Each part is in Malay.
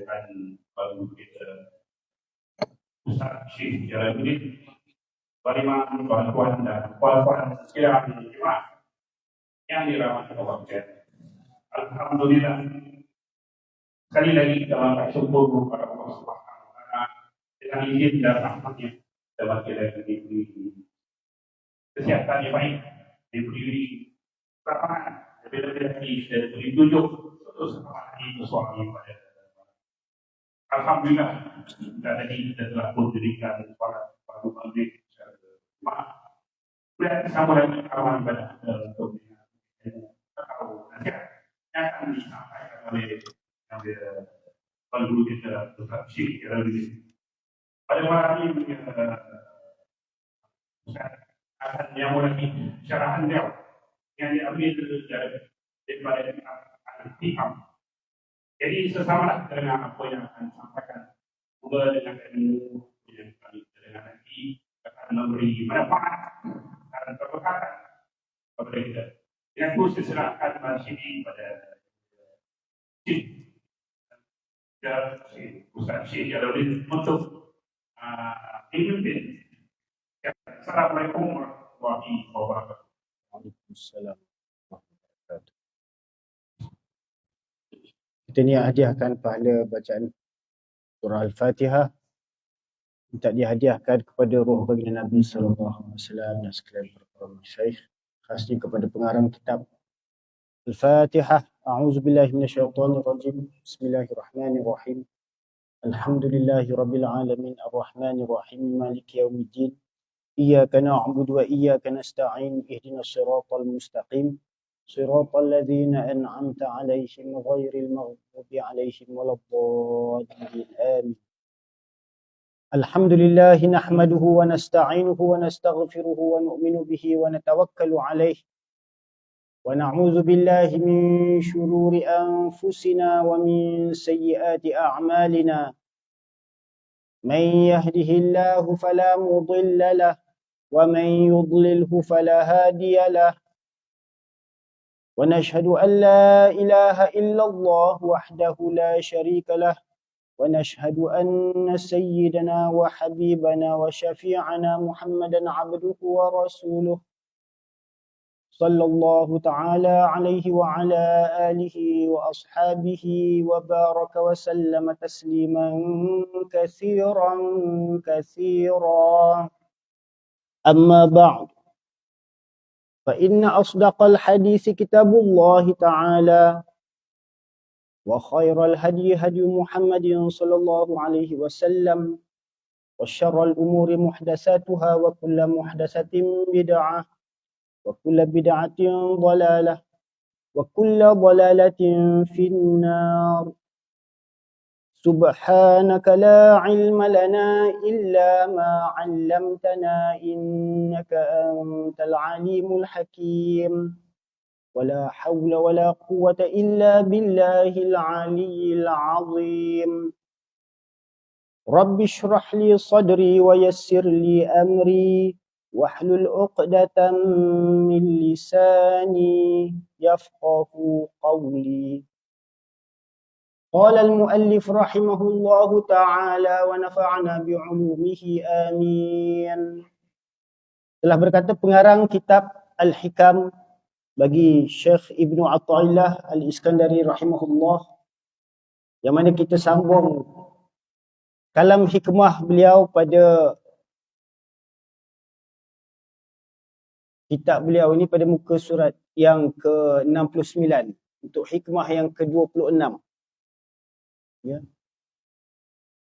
sampaikan baru kita Ustaz Syekh Jalaluddin, bagaimana tuan-tuan dan puan-puan sekalian jemaah yang dirahmati Allah sekalian. Alhamdulillah, sekali lagi kita bersyukur kepada Allah Subhanahu wa taala dengan izin dan rahmatnya dapat kita diberi kesehatan yang baik, diberi kelapangan, lebih-lebih lagi dan diberi tunjuk untuk semangat itu suami pada Alhamdulillah, dan tadi kita telah pun diberikan suara maghrib secara jemaah. Kemudian sama lagi kawan pada untuk tahu nasihat yang akan disampaikan oleh pengguru kita Ustaz Syekh Jalaluddin. Pada malam ini akan memulai syarahan beliau yang diambil daripada Al-Tiham. Jadi sesamalah dengan apa yang akan disampaikan, semoga dengan ilmu yang kami dengar nanti akan memberi manfaat dan keberkatan kepada kita. Yang itu saya serahkan masjid pada Ustaz Syekh Jalaluddin untuk memimpin. Assalamualaikum warahmatullahi wabarakatuh. Waalaikumsalam warahmatullahi wabarakatuh. Kita ni hadiahkan pahala bacaan surah Al-Fatihah, minta dihadiahkan kepada roh baginda Nabi sallallahu alaihi wasallam dan sekalian para masyayikh, khasnya kepada pengarang kitab Al-Fatihah. A'udzubillahi minasyaitonirrajim. Bismillahirrahmanirrahim. Alhamdulillahirabbil alamin arrahmanir rahim maliki yaumiddin. Iyyaka na'budu wa iyyaka nasta'in ihdinas siratal mustaqim. صراط الذين أنعمت عليهم غير المغضوب عليهم ولا الضالين آمين. الحمد لله نحمده ونستعينه ونستغفره ونؤمن به ونتوكل عليه ونعوذ بالله من شرور أنفسنا ومن سيئات أعمالنا. من يهده الله فلا مضل له ومن يضلله فلا هادي له. ونشهد أن لا إله إلا الله وحده لا شريك له ونشهد أن سيدنا وحبيبنا وشفيعنا محمدا عبده ورسوله صلى الله تعالى عليه وعلى آله وأصحابه وبارك وسلم تسليما كثيرا كثيرا. أما بعد، فإن أصدق الحديث كتاب الله تعالى وخير الهدي هدي محمد صلى الله عليه وسلم وشر الأمور محدثاتها وكل محدثة بدعة وكل بدعة ضلالة وكل ضلالة في النار. سبحانك لا علم لنا إلا ما علمتنا إنك أنت العليم الحكيم. ولا حول ولا قوة إلا بالله العلي العظيم. رب اشرح لي صدري ويسر لي أمري واحلل عقدة من لساني يفقه قولي. قال المؤلف رحمه الله تعالى ونفعنا بعلومه آمين. Telah berkata pengarang kitab Al-Hikam bagi Syekh Ibnu Athaillah Al-Iskandari rahimahullah, yang mana kita sambung kalam hikmah beliau pada kitab beliau ini pada muka surat yang ke-69 untuk hikmah yang ke-26. Ya.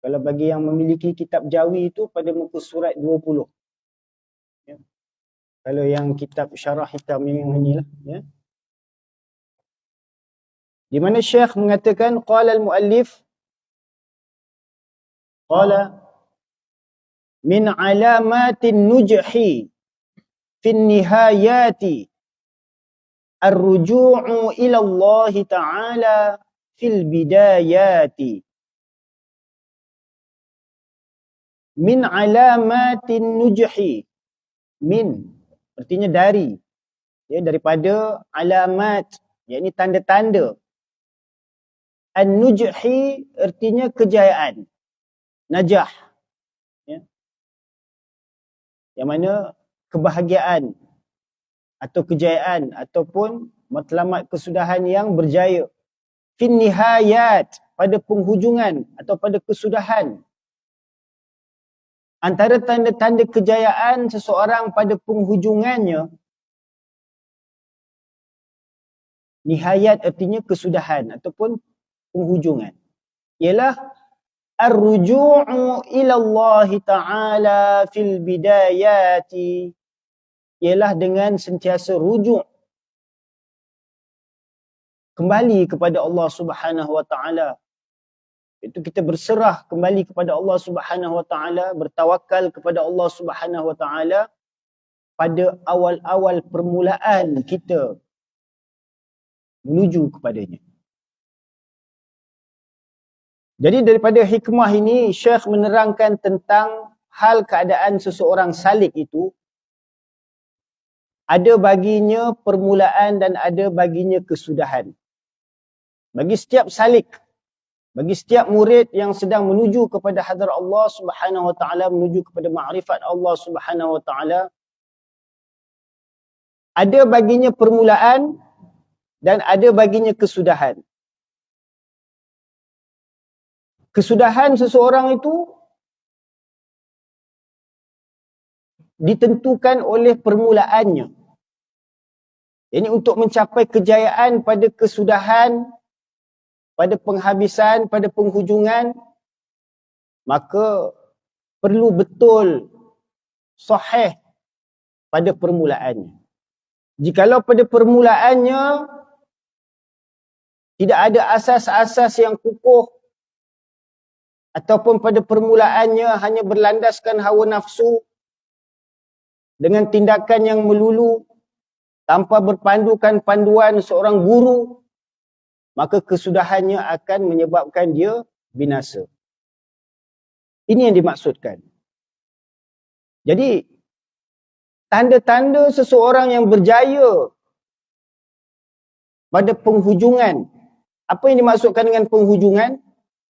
Kalau bagi yang memiliki kitab Jawi itu pada muka surat 20. Ya. Kalau yang kitab Syarah Hikam yang inilah, ya. Di mana Syekh mengatakan qala al-muallif qala min alamatin nujhi fi nihayati ar-ruju'u ila Allah Ta'ala fil bidayati. Min alamatin nujhi. Min artinya dari, ya, daripada alamat, yakni tanda-tanda An-nujhi artinya kejayaan. Najah. Ya. Yang mana kebahagiaan atau kejayaan ataupun matlamat kesudahan yang berjaya. Fin nihayat, pada penghujungan atau pada kesudahan. Antara tanda-tanda kejayaan seseorang pada penghujungannya, nihayat artinya kesudahan ataupun penghujungan, ialah ar-ruju'u ila Allah Ta'ala fil bidayati, ialah dengan sentiasa rujuk, kembali kepada Allah Subhanahu Wa Ta'ala. Itu kita berserah kembali kepada Allah Subhanahu Wa Ta'ala, bertawakal kepada Allah Subhanahu Wa Ta'ala pada awal-awal permulaan kita menuju kepadanya. Jadi daripada hikmah ini, Syekh menerangkan tentang hal keadaan seseorang salik itu, ada baginya permulaan dan ada baginya kesudahan. Bagi setiap salik, bagi setiap murid yang sedang menuju kepada hadrat Allah Subhanahu Wa Ta'ala, menuju kepada ma'rifat Allah Subhanahu Wa Ta'ala, ada baginya permulaan dan ada baginya kesudahan. Kesudahan seseorang itu ditentukan oleh permulaannya. Jadi untuk mencapai kejayaan pada kesudahan, pada penghabisan, pada penghujungan, maka perlu betul sahih pada permulaannya. Jikalau pada permulaannya tidak ada asas-asas yang kukuh, ataupun pada permulaannya hanya berlandaskan hawa nafsu dengan tindakan yang melulu tanpa berpandukan panduan seorang guru, maka kesudahannya akan menyebabkan dia binasa. Ini yang dimaksudkan. Jadi tanda-tanda seseorang yang berjaya pada penghujungan. Apa yang dimaksudkan dengan penghujungan?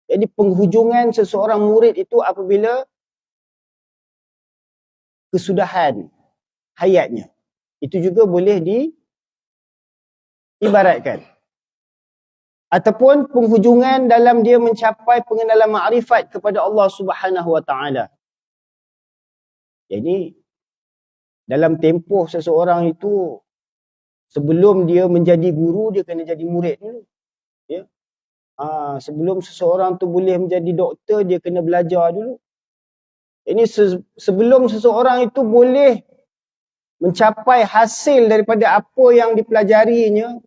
Jadi penghujungan seseorang murid itu apabila kesudahan hayatnya. Itu juga boleh diibaratkan. Ataupun penghujungan dalam dia mencapai pengenalan ma'rifat kepada Allah Subhanahu Wa Ta'ala. Jadi dalam tempoh seseorang itu, sebelum dia menjadi guru, dia kena jadi murid dulu. Ya. Sebelum seseorang tu boleh menjadi doktor, dia kena belajar dulu. Ini sebelum seseorang itu boleh mencapai hasil daripada apa yang dipelajarinya,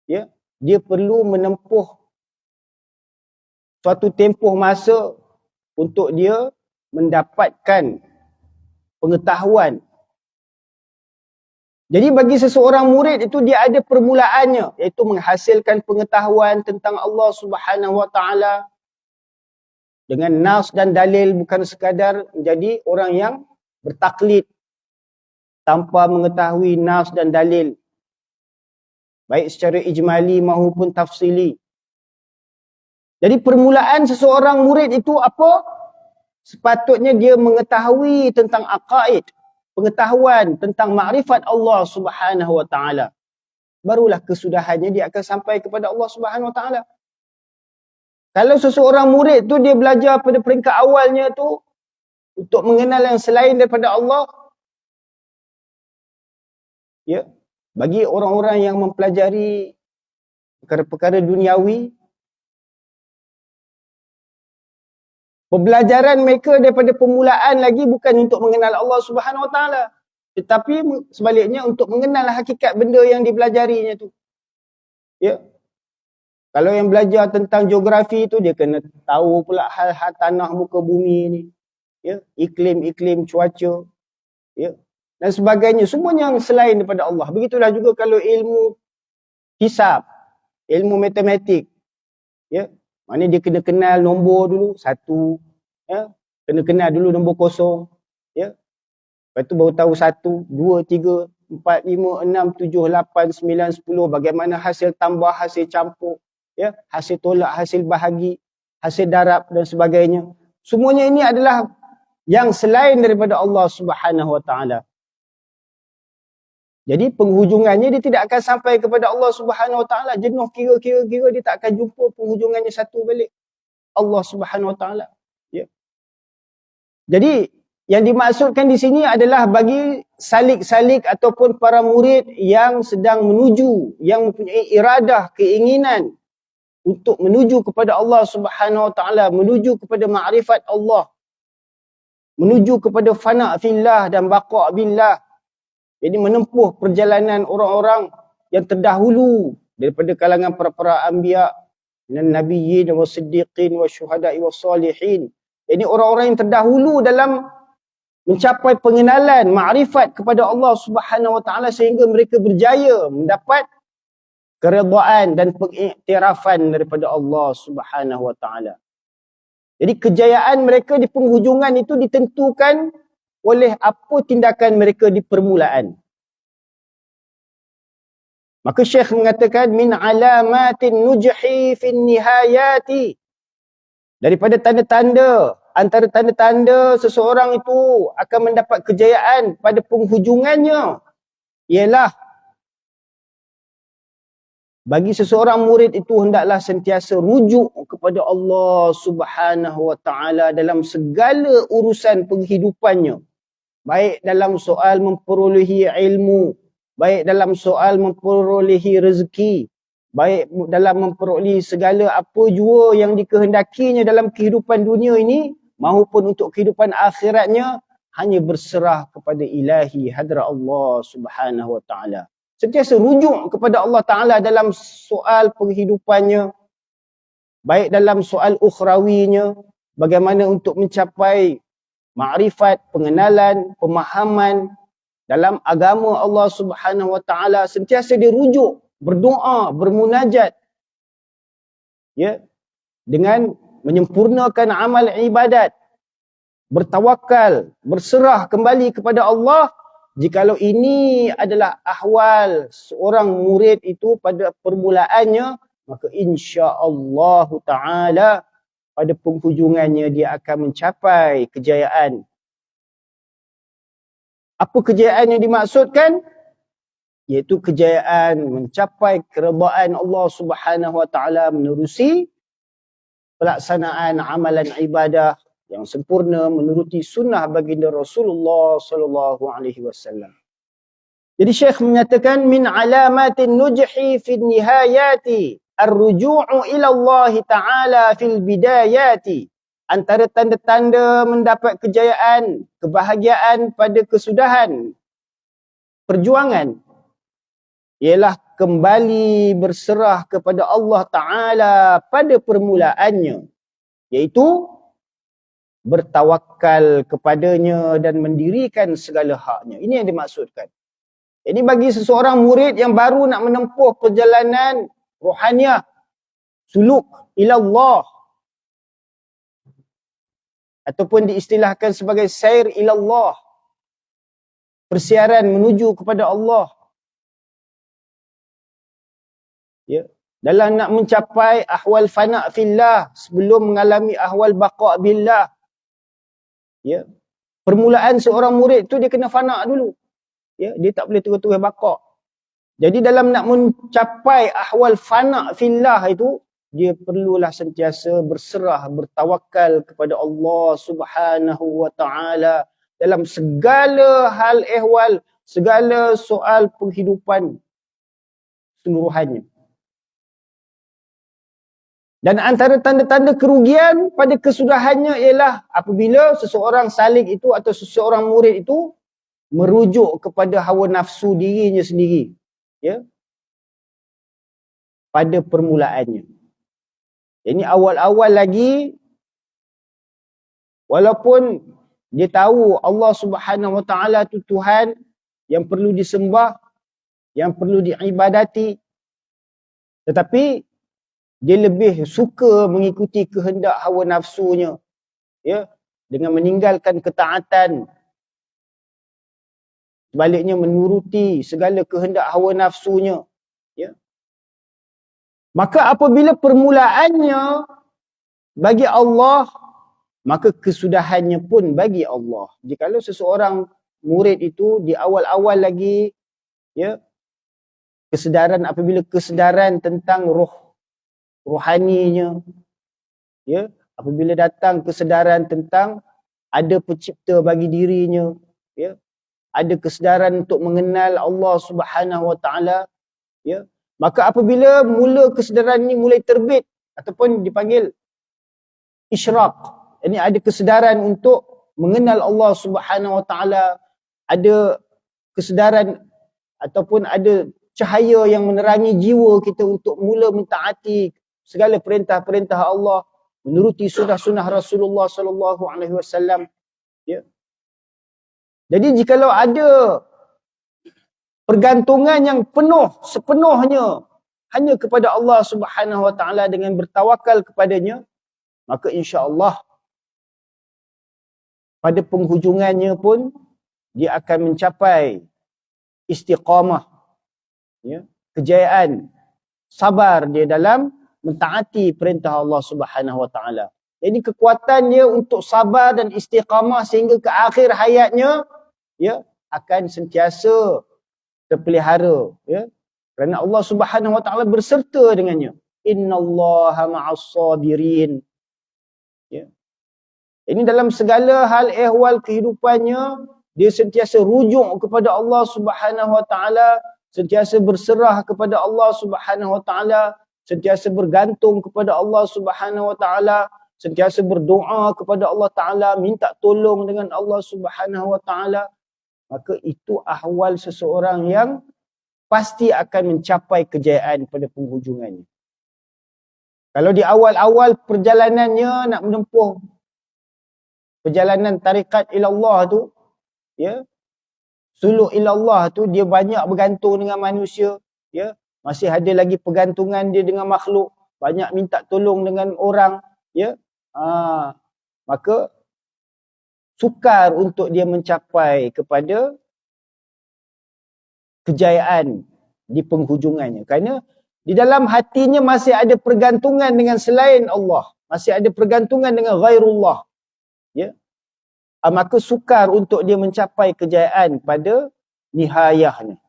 ya, dia perlu menempuh suatu tempoh masa untuk dia mendapatkan pengetahuan. Jadi bagi seseorang murid itu dia ada permulaannya, iaitu menghasilkan pengetahuan tentang Allah Subhanahu Wa Ta'ala dengan nas dan dalil, bukan sekadar menjadi orang yang bertaklid tanpa mengetahui nas dan dalil, baik secara ijmali maupun tafsili. Jadi permulaan seseorang murid itu apa? Sepatutnya dia mengetahui tentang aqaid, pengetahuan tentang makrifat Allah Subhanahu Wa Ta'ala. Barulah kesudahannya dia akan sampai kepada Allah Subhanahu Wa Ta'ala. Kalau seseorang murid tu dia belajar pada peringkat awalnya tu untuk mengenal yang selain daripada Allah, ya, bagi orang-orang yang mempelajari perkara-perkara duniawi, pembelajaran mereka daripada permulaan lagi bukan untuk mengenal Allah Subhanahu Wa Ta'ala, tetapi sebaliknya untuk mengenal hakikat benda yang dipelajarinya tu. Ya. Kalau yang belajar tentang geografi tu, dia kena tahu pula hal-hal tanah muka bumi ni. Ya, iklim-iklim, cuaca, ya, dan sebagainya, semuanya yang selain daripada Allah. Begitulah juga kalau ilmu hisab, ilmu matematik, ya, mana dia kena kenal nombor dulu, 1, ya, kena kenal dulu nombor kosong, ya, lepas tu baru tahu 1, 2, 3, 4, 5, 6, 7, 8, 9, 10, bagaimana hasil tambah, hasil campur, ya, hasil tolak, hasil bahagi, hasil darab dan sebagainya. Semuanya ini adalah yang selain daripada Allah Subhanahu Wa Taala. Jadi penghujungannya dia tidak akan sampai kepada Allah Subhanahu Wa Taala. Jenuh kira dia tak akan jumpa penghujungannya satu balik Allah Subhanahu Wa Taala. Ya. Jadi yang dimaksudkan di sini adalah bagi salik-salik ataupun para murid yang sedang menuju, yang mempunyai iradah, keinginan untuk menuju kepada Allah Subhanahu Wa Taala, menuju kepada ma'rifat Allah, menuju kepada fana' fillah dan baqa' billah. Jadi menempuh perjalanan orang-orang yang terdahulu daripada kalangan para anbiya, minan nabiyyin was-siddiqin wasyuhada'i was-salihin. Jadi orang-orang yang terdahulu dalam mencapai pengenalan makrifat kepada Allah Subhanahu Wa Taala sehingga mereka berjaya mendapat keredaan dan pengiktirafan daripada Allah Subhanahu Wa Taala. Jadi kejayaan mereka di penghujungan itu ditentukan oleh apa tindakan mereka di permulaan. Maka Syekh mengatakan min alamatin nujhi fin nihayati, daripada tanda-tanda, antara tanda-tanda seseorang itu akan mendapat kejayaan pada penghujungannya ialah bagi seseorang murid itu hendaklah sentiasa rujuk kepada Allah Subhanahu Wa Taala dalam segala urusan penghidupannya. Baik dalam soal memperolehi ilmu, baik dalam soal memperolehi rezeki, baik dalam memperolehi segala apa jua yang dikehendakinya dalam kehidupan dunia ini, maupun untuk kehidupan akhiratnya, hanya berserah kepada ilahi hadrat Allah Subhanahu Wa Taala. Sentiasa rujuk kepada Allah Ta'ala dalam soal penghidupannya, baik dalam soal ukhrawinya, bagaimana untuk mencapai makrifat, pengenalan, pemahaman dalam agama Allah Subhanahu Wa Ta'ala. Sentiasa dirujuk, berdoa, bermunajat, ya, dengan menyempurnakan amal ibadat, bertawakal, berserah kembali kepada Allah. Jikalau ini adalah ahwal seorang murid itu pada permulaannya, maka insya-Allah Ta'ala pada penghujungannya dia akan mencapai kejayaan. Apa kejayaan yang dimaksudkan? Iaitu kejayaan mencapai keredaan Allah Subhanahu Wa Ta'ala menerusi pelaksanaan amalan ibadah yang sempurna menuruti sunnah baginda Rasulullah sallallahu alaihi wasallam. Jadi Syekh menyatakan min alamatin nujhi fil nihayati ar-ruju'u ila Allah Ta'ala fil bidayati. Antara tanda-tanda mendapat kejayaan, kebahagiaan pada kesudahan perjuangan ialah kembali berserah kepada Allah Ta'ala pada permulaannya, iaitu bertawakal kepadanya dan mendirikan segala haknya. Ini yang dimaksudkan. Jadi bagi seseorang murid yang baru nak menempuh perjalanan rohaniah, suluk ila Allah, ataupun diistilahkan sebagai sair ila Allah, persiaran menuju kepada Allah, ya, dalam nak mencapai ahwal fana' fillah sebelum mengalami ahwal baqa' billah. Ya, permulaan seorang murid tu dia kena fana' dulu. Ya, dia tak boleh terus-terus baqa'. Jadi dalam nak mencapai ahwal fana' fillah itu, dia perlulah sentiasa berserah, bertawakal kepada Allah Subhanahu Wa Ta'ala dalam segala hal ehwal, segala soal penghidupan seluruhannya. Dan antara tanda-tanda kerugian pada kesudahannya ialah apabila seseorang salik itu atau seseorang murid itu merujuk kepada hawa nafsu dirinya sendiri, ya, pada permulaannya. Ini awal-awal lagi, walaupun dia tahu Allah Subhanahu Wa Ta'ala itu Tuhan yang perlu disembah, yang perlu diibadati, tetapi dia lebih suka mengikuti kehendak hawa nafsunya, ya, dengan meninggalkan ketaatan. Sebaliknya menuruti segala kehendak hawa nafsunya, ya. Maka apabila permulaannya bagi Allah, maka kesudahannya pun bagi Allah. Jikalau seseorang murid itu di awal-awal lagi, ya, apabila kesedaran tentang rohaninya, ya, apabila datang kesedaran tentang ada pencipta bagi dirinya, ya, ada kesedaran untuk mengenal Allah Subhanahu Wa Taala, ya, maka apabila mula kesedaran ini mulai terbit ataupun dipanggil isyraq, ini ada kesedaran untuk mengenal Allah Subhanahu Wa Taala, ada kesedaran ataupun ada cahaya yang menerangi jiwa kita untuk mula mentaati segala perintah-perintah Allah, menuruti sunnah-sunnah Rasulullah sallallahu alaihi wasallam, ya. Jadi jikalau ada pergantungan yang sepenuhnya hanya kepada Allah Subhanahu Wa Taala dengan bertawakal kepadanya, maka insya-Allah pada penghujungannya pun dia akan mencapai istiqamah, ya, kejayaan, sabar dia dalam mentaati perintah Allah Subhanahu Wa Taala. Jadi kekuatan dia untuk sabar dan istiqamah sehingga ke akhir hayatnya, ya, akan sentiasa terpelihara, ya, kerana Allah Subhanahu Wa Taala berserta dengannya. Innallaha ma'as sabirin. Ya. Ini dalam segala hal ehwal kehidupannya, dia sentiasa rujuk kepada Allah Subhanahu Wa Taala, sentiasa berserah kepada Allah Subhanahu Wa Taala, sentiasa bergantung kepada Allah Subhanahu Wa Taala, sentiasa berdoa kepada Allah Taala, minta tolong dengan Allah Subhanahu Wa Taala. Maka itu ahwal seseorang yang pasti akan mencapai kejayaan pada penghujungannya. Kalau di awal-awal perjalanannya nak menempuh perjalanan tarikat ilallah tu, ya, suluk ilallah tu, dia banyak bergantung dengan manusia, ya, masih ada lagi pergantungan dia dengan makhluk, banyak minta tolong dengan orang, ya, maka sukar untuk dia mencapai kepada kejayaan di penghujungannya, kerana di dalam hatinya masih ada pergantungan dengan selain Allah, masih ada pergantungan dengan ghairullah, ya. Maka sukar untuk dia mencapai kejayaan pada nihayahnya.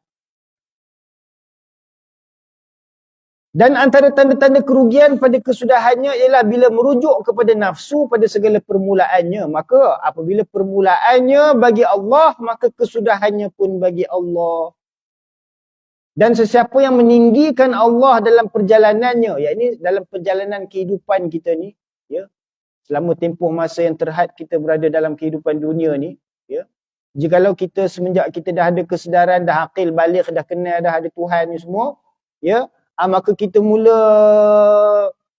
Dan antara tanda-tanda kerugian pada kesudahannya ialah bila merujuk kepada nafsu pada segala permulaannya. Maka apabila permulaannya bagi Allah, maka kesudahannya pun bagi Allah. Dan sesiapa yang meninggikan Allah dalam perjalanannya, yakni dalam perjalanan kehidupan kita ni, ya, selama tempoh masa yang terhad kita berada dalam kehidupan dunia ni, ya, jikalau kita semenjak kita dah ada kesedaran, dah akil balik, dah kenal, dah ada Tuhan ni semua, ya, maka kita mula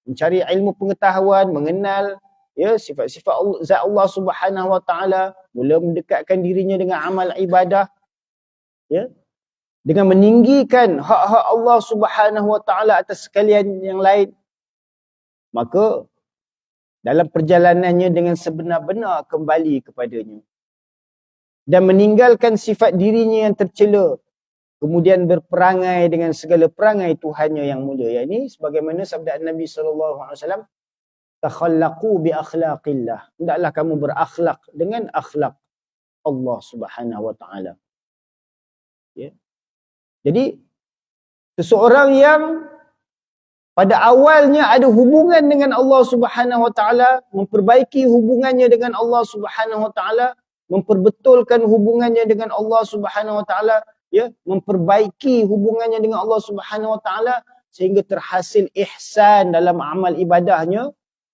mencari ilmu pengetahuan, mengenal, ya, sifat-sifat zat Allah Subhanahu Wa Taala, mula mendekatkan dirinya dengan amal ibadah, ya, dengan meninggikan hak-hak Allah Subhanahu Wa Taala atas sekalian yang lain. Maka dalam perjalanannya dengan sebenar-benar kembali kepadanya dan meninggalkan sifat dirinya yang tercela, kemudian berperangai dengan segala perangai Tuhannya yang mulia. Ini sebagaimana sabda Nabi SAW, takhallaqu bi akhlaqillah, hendaklah kamu berakhlak dengan akhlak Allah Subhanahu Wa Taala. Ya. Jadi seseorang yang pada awalnya ada hubungan dengan Allah Subhanahu Wa Taala, memperbaiki hubungannya dengan Allah Subhanahu Wa Taala, memperbetulkan hubungannya dengan Allah Subhanahu Wa Taala, ya, memperbaiki hubungannya dengan Allah Subhanahu Wa Taala sehingga terhasil ihsan dalam amal ibadahnya,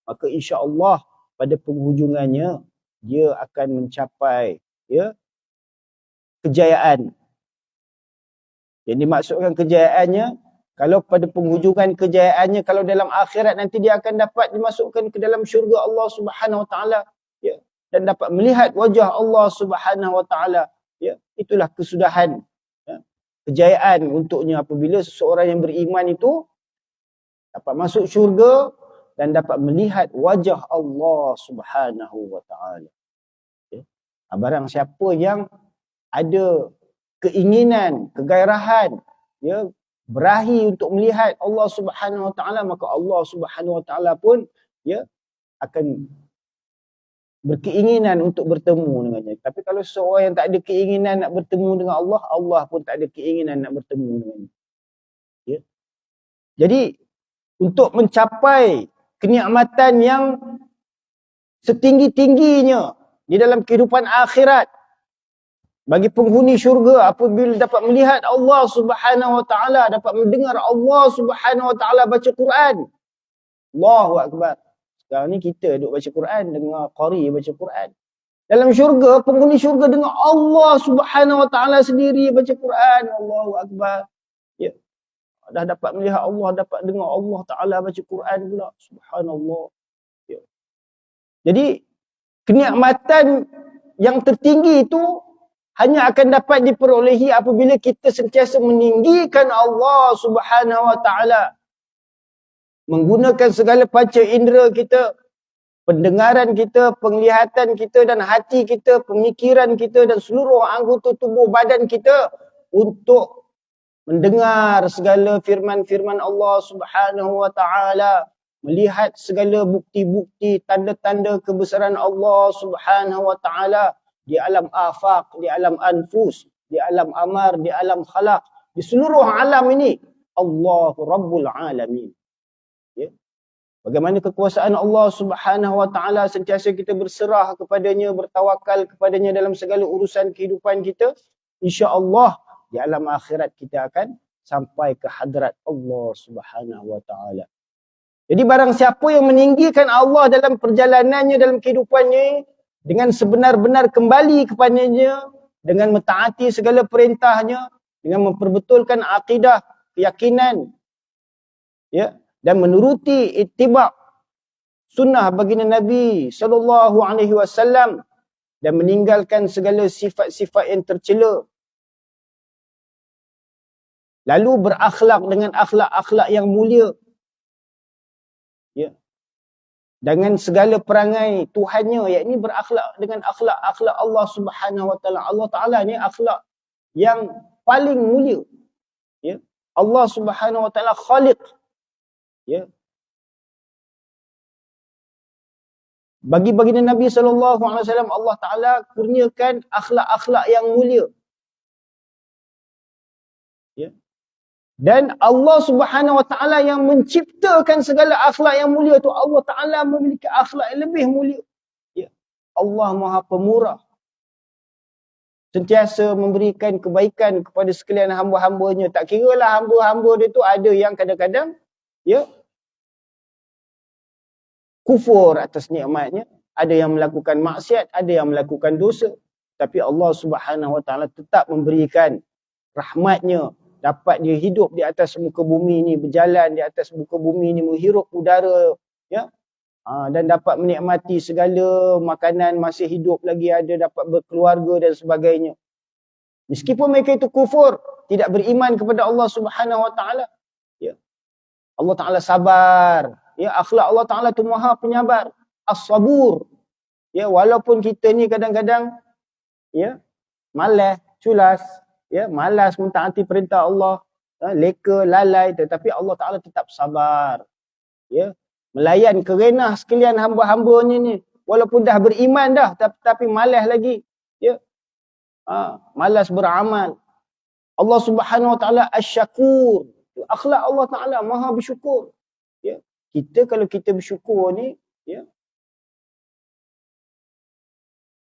maka insya-Allah pada penghujungannya dia akan mencapai, ya, kejayaan. Yang dimaksudkan kejayaannya, kalau pada penghujungan kejayaannya, kalau dalam akhirat nanti dia akan dapat dimasukkan ke dalam syurga Allah Subhanahu Wa Taala, ya, dan dapat melihat wajah Allah Subhanahu Wa Taala, ya, itulah kesudahan, ya, kejayaan untuknya apabila seseorang yang beriman itu dapat masuk syurga dan dapat melihat wajah Allah Subhanahu Wa Taala. Ya. Barang siapa yang ada keinginan, kegairahan, ya, berahi untuk melihat Allah Subhanahu Wa Taala, maka Allah Subhanahu Wa Taala pun akan berkeinginan untuk bertemu dengannya. Tapi kalau seorang yang tak ada keinginan nak bertemu dengan Allah, Allah pun tak ada keinginan nak bertemu dengannya. Jadi untuk mencapai kenikmatan yang setinggi-tingginya di dalam kehidupan akhirat bagi penghuni syurga apabila dapat melihat Allah Subhanahu Wa Taala, dapat mendengar Allah Subhanahu Wa Taala baca Quran. Allahu Akbar. Sekarang ni kita duduk baca Quran, dengar qari baca Quran. Dalam syurga, penghuni syurga dengar Allah Subhanahu Wa Taala sendiri baca Quran. Allahu Akbar. Ya. Dah dapat melihat Allah, dapat dengar Allah Taala baca Quran pula. Subhanallah. Ya. Jadi kenikmatan yang tertinggi itu hanya akan dapat diperolehi apabila kita sentiasa meninggikan Allah Subhanahu Wa Taala, menggunakan segala panca indera kita, pendengaran kita, penglihatan kita dan hati kita, pemikiran kita dan seluruh anggota tubuh badan kita untuk mendengar segala firman-firman Allah Subhanahu Wa Taala, melihat segala bukti-bukti, tanda-tanda kebesaran Allah Subhanahu Wa Taala di alam afaq, di alam anfus, di alam amar, di alam khalaq, di seluruh alam ini Allahu Rabbul Alamin. Ya. Bagaimana kekuasaan Allah Subhanahu Wa Taala, sentiasa kita berserah kepadanya, bertawakal kepadanya dalam segala urusan kehidupan kita, insya-Allah di alam akhirat kita akan sampai ke hadrat Allah Subhanahu Wa Taala. Jadi barang siapa yang meninggikan Allah dalam perjalanannya, dalam kehidupannya, dengan sebenar-benar kembali kepadanya, dengan mentaati segala perintahnya, dengan memperbetulkan akidah, keyakinan, ya, dan menuruti ittiba' sunnah baginda Nabi SAW dan meninggalkan segala sifat-sifat yang tercela. Lalu berakhlak dengan akhlak-akhlak yang mulia. Ya. Dengan segala perangai Tuhannya, yakni berakhlak dengan akhlak-akhlak Allah Subhanahu Wa Taala. Allah Taala ni akhlak yang paling mulia. Ya. Allah Subhanahu Wa Taala Khaliq. Ya. Bagi baginda Nabi SAW, Allah Taala kurniakan akhlak-akhlak yang mulia. Ya. Dan Allah Subhanahu Wa Taala yang menciptakan segala akhlak yang mulia tu, Allah Taala memiliki akhlak yang lebih mulia. Ya. Allah Maha Pemurah. Sentiasa memberikan kebaikan kepada sekalian hamba-hambanya. Tak kiralah hamba-hamba dia tu ada yang kadang-kadang ya kufur atas nikmatnya, ada yang melakukan maksiat, ada yang melakukan dosa. Tapi Allah Subhanahu Wa Taala tetap memberikan rahmatnya, dapat dia hidup di atas muka bumi ni, berjalan di atas muka bumi ni, menghirup udara, ya, dan dapat menikmati segala makanan, masih hidup lagi ada, dapat berkeluarga dan sebagainya. Meskipun mereka itu kufur, tidak beriman kepada Allah Subhanahu Wa Taala, ya, Allah Taala sabar, ya, akhlak Allah Taala tu Maha Penyabar, as-sabur, ya, walaupun kita ni kadang-kadang ya malas, culas, ya, malas mentaati perintah Allah, leka, lalai, tetapi Allah Taala tetap sabar, ya, melayan kerenah sekalian hamba-hambanya ni, walaupun dah beriman dah, tapi malas lagi, ya, malas beramal. Allah Subhanahu Wa Taala asy-syakur, akhlak Allah Taala Maha bersyukur. Ya, kita kalau kita bersyukur ni, ya,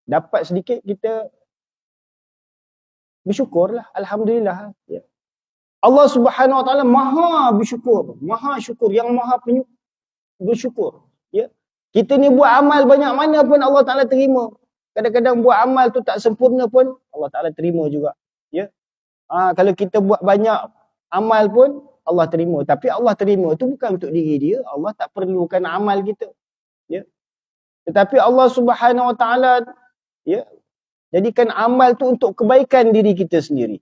dapat sedikit kita bersyukurlah, alhamdulillah. Ya. Allah Subhanahu Wa Taala Maha bersyukur, Maha syukur, yang Maha bersyukur. Ya. Kita ni buat amal banyak mana pun Allah Taala terima. Kadang-kadang buat amal tu tak sempurna pun Allah Taala terima juga. Ya. Kalau kita buat banyak amal pun Allah terima. Tapi Allah terima tu bukan untuk diri dia. Allah tak perlukan amal kita. Ya. Tetapi Allah Subhanahu Wa Taala, ya, jadikan amal tu untuk kebaikan diri kita sendiri.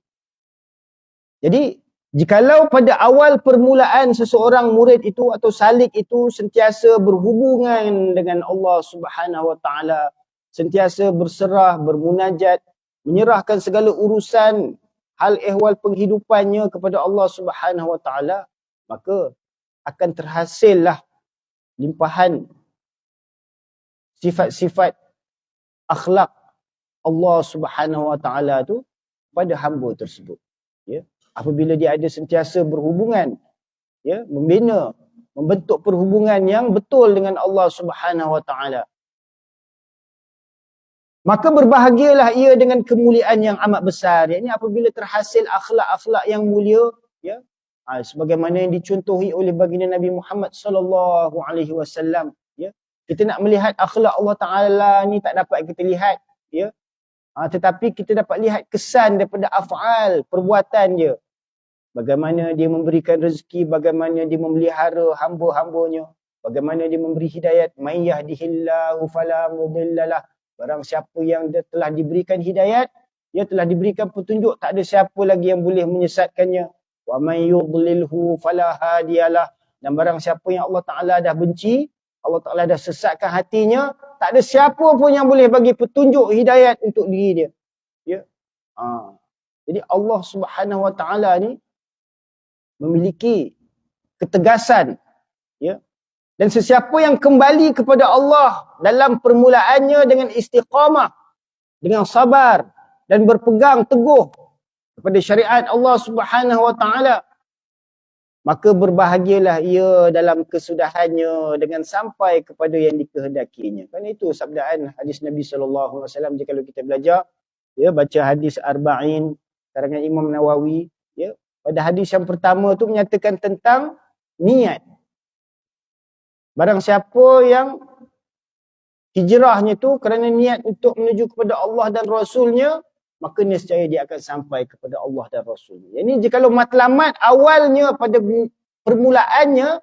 Jadi, jikalau pada awal permulaan seseorang murid itu atau salik itu sentiasa berhubungan dengan Allah Subhanahu Wa Taala, sentiasa berserah, bermunajat, menyerahkan segala urusan hal ehwal penghidupannya kepada Allah Subhanahu wa taala, maka akan terhasillah limpahan sifat-sifat akhlak Allah Subhanahu wa taala tu pada hamba tersebut. Ya, apabila dia ada sentiasa berhubungan, ya, membina, membentuk perhubungan yang betul dengan Allah Subhanahu wa taala, maka berbahagialah ia dengan kemuliaan yang amat besar. Ini apabila terhasil akhlak-akhlak yang mulia, ya, sebagaimana yang dicontohi oleh baginda Nabi Muhammad sallallahu alaihi wasallam, ya. Kita nak melihat akhlak Allah Taala ni tak dapat kita lihat, ya. Tetapi kita dapat lihat kesan daripada af'al, perbuatan dia. Bagaimana dia memberikan rezeki, bagaimana dia memelihara hamba-hambanya, bagaimana dia memberi hidayat. May yahdihillahu fala mudhillalah. Barang siapa yang dia telah diberikan hidayat, dia telah diberikan petunjuk, tak ada siapa lagi yang boleh menyesatkannya. Wa may yudlilhu fala hadiyalah. Dan barang siapa yang Allah Taala dah benci, Allah Taala dah sesatkan hatinya, tak ada siapa pun yang boleh bagi petunjuk hidayat untuk diri dia. Ya. Jadi Allah Subhanahu wa taala ni memiliki ketegasan, ya. Dan sesiapa yang kembali kepada Allah dalam permulaannya dengan istiqamah, dengan sabar dan berpegang teguh kepada syariat Allah Subhanahu wa taala, maka berbahagialah ia dalam kesudahannya dengan sampai kepada yang dikehendakinya. Kan itu sabdaan hadis Nabi sallallahu alaihi wasallam. Jika kalau kita belajar, ya, baca hadis Arba'in karangan Imam Nawawi, ya, pada hadis yang pertama tu menyatakan tentang niat. Barang siapa yang hijrahnya tu kerana niat untuk menuju kepada Allah dan Rasulnya, maka nescaya dia akan sampai kepada Allah dan Rasulnya. Jadi jikalau matlamat awalnya pada permulaannya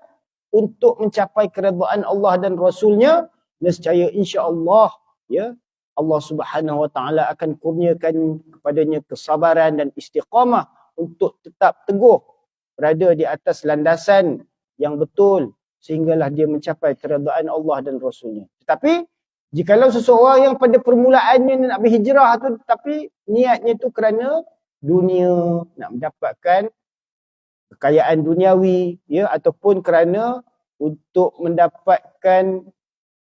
untuk mencapai keredaan Allah dan Rasulnya, nescaya insya-Allah, ya, Allah Subhanahu wa taala akan kurniakan kepadanya kesabaran dan istiqamah untuk tetap teguh berada di atas landasan yang betul sehinggalah dia mencapai keredaan Allah dan Rasulnya. Tetapi jikalau seseorang yang pada permulaannya nak berhijrah tu, tapi niatnya tu kerana dunia, nak mendapatkan kekayaan duniawi, ya, ataupun kerana untuk mendapatkan,